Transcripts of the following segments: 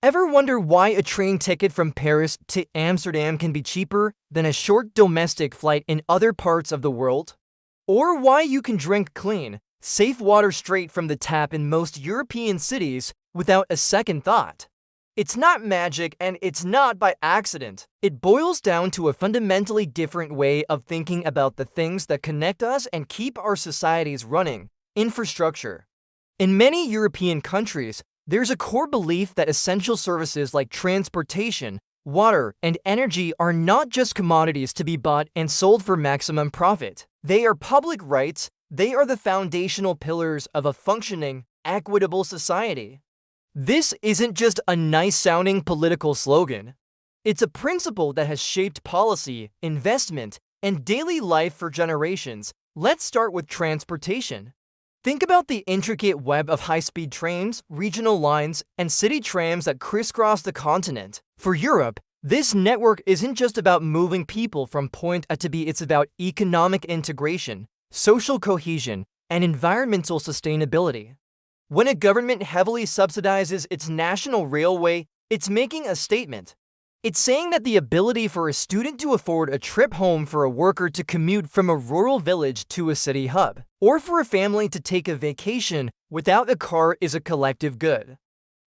Ever wonder why a train ticket from Paris to Amsterdam can be cheaper than a short domestic flight in other parts of the world? Or why you can drink clean, safe water straight from the tap in most European cities without a second thought? It's not magic and it's not by accident. It boils down to a fundamentally different way of thinking about the things that connect us and keep our societies running: infrastructure. In many European countries, there's a core belief that essential services like transportation, water, and energy are not just commodities to be bought and sold for maximum profit. They are public rights. They are the foundational pillars of a functioning, equitable society. This isn't just a nice-sounding political slogan. It's a principle that has shaped policy, investment, and daily life for generations. Let's start with transportation. Think about the intricate web of high-speed trains, regional lines, and city trams that crisscross the continent. For Europe, this network isn't just about moving people from point A to B, it's about economic integration, social cohesion, and environmental sustainability. When a government heavily subsidizes its national railway, it's making a statement. It's saying that the ability for a student to afford a trip home, for a worker to commute from a rural village to a city hub, or for a family to take a vacation without a car is a collective good.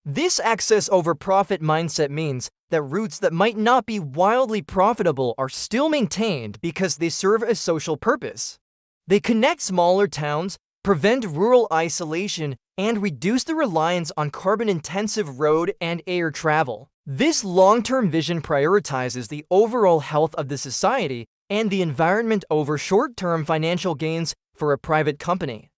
This access over profit mindset means that routes that might not be wildly profitable are still maintained because they serve a social purpose. They connect smaller towns, prevent rural isolation, and reduce the reliance on carbon-intensive road and air travel. This long-term vision prioritizes the overall health of the society and the environment over short-term financial gains for a private company.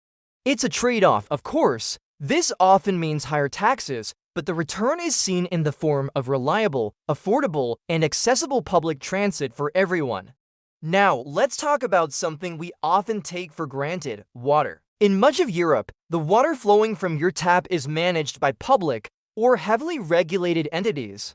It's a trade-off, of course. This often means higher taxes, but the return is seen in the form of reliable, affordable, and accessible public transit for everyone. Now, let's talk about something we often take for granted: water. In much of Europe, the water flowing from your tap is managed by public or heavily regulated entities.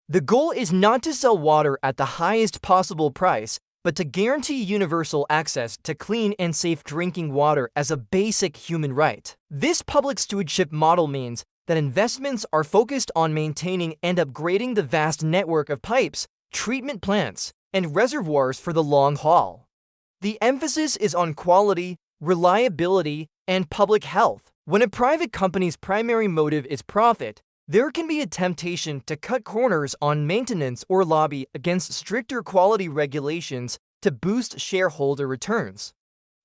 The goal is not to sell water at the highest possible price, but to guarantee universal access to clean and safe drinking water as a basic human right. This public stewardship model means that investments are focused on maintaining and upgrading the vast network of pipes, treatment plants, and reservoirs for the long haul. The emphasis is on quality, reliability, and public health. When a private company's primary motive is profit, there can be a temptation to cut corners on maintenance or lobby against stricter quality regulations to boost shareholder returns.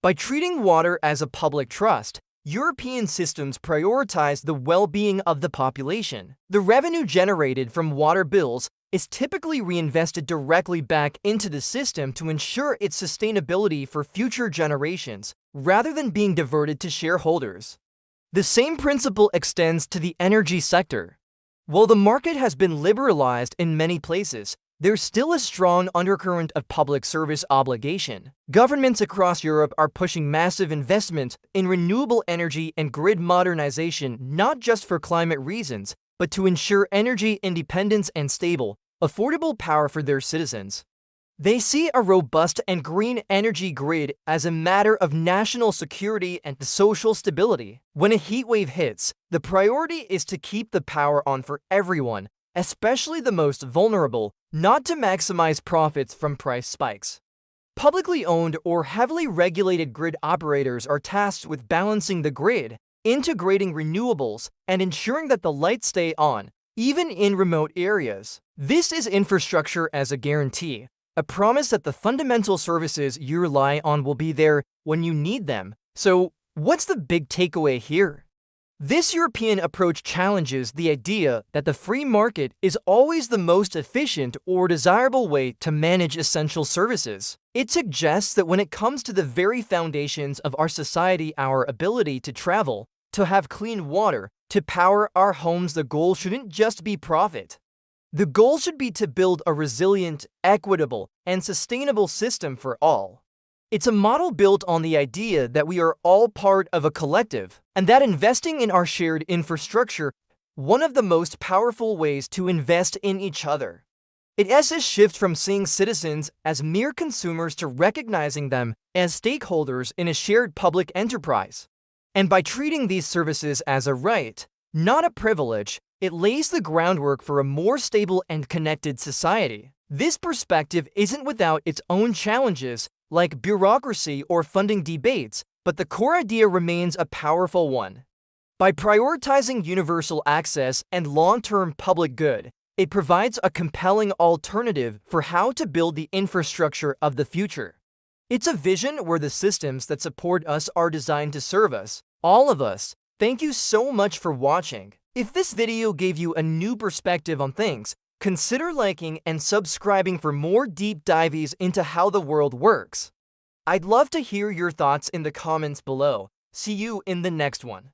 By treating water as a public trust, European systems prioritize the well-being of the population. The revenue generated from water bills is typically reinvested directly back into the system to ensure its sustainability for future generations, rather than being diverted to shareholders. The same principle extends to the energy sector. While the market has been liberalized in many places, there's still a strong undercurrent of public service obligation. Governments across Europe are pushing massive investments in renewable energy and grid modernization, not just for climate reasons, but to ensure energy independence and stable, affordable power for their citizens. They see a robust and green energy grid as a matter of national security and social stability. When a heat wave hits, the priority is to keep the power on for everyone, especially the most vulnerable, not to maximize profits from price spikes. Publicly owned or heavily regulated grid operators are tasked with balancing the grid, integrating renewables, and ensuring that the lights stay on, even in remote areas. This is infrastructure as a guarantee, a promise that the fundamental services you rely on will be there when you need them. So, what's the big takeaway here? This European approach challenges the idea that the free market is always the most efficient or desirable way to manage essential services. It suggests that when it comes to the very foundations of our society, our ability to travel, to have clean water, to power our homes, the goal shouldn't just be profit. The goal should be to build a resilient, equitable, and sustainable system for all. It's a model built on the idea that we are all part of a collective, and that investing in our shared infrastructure is one of the most powerful ways to invest in each other. It is a shift from seeing citizens as mere consumers to recognizing them as stakeholders in a shared public enterprise. And by treating these services as a right, not a privilege, It lays the groundwork for a more stable and connected society. This perspective isn't without its own challenges, like bureaucracy or funding debates, but the core idea remains a powerful one. By prioritizing universal access and long-term public good, it provides a compelling alternative for how to build the infrastructure of the future. It's a vision where the systems that support us are designed to serve us, all of us. Thank you so much for watching. If this video gave you a new perspective on things, consider liking and subscribing for more deep dives into how the world works. I'd love to hear your thoughts in the comments below. See you in the next one.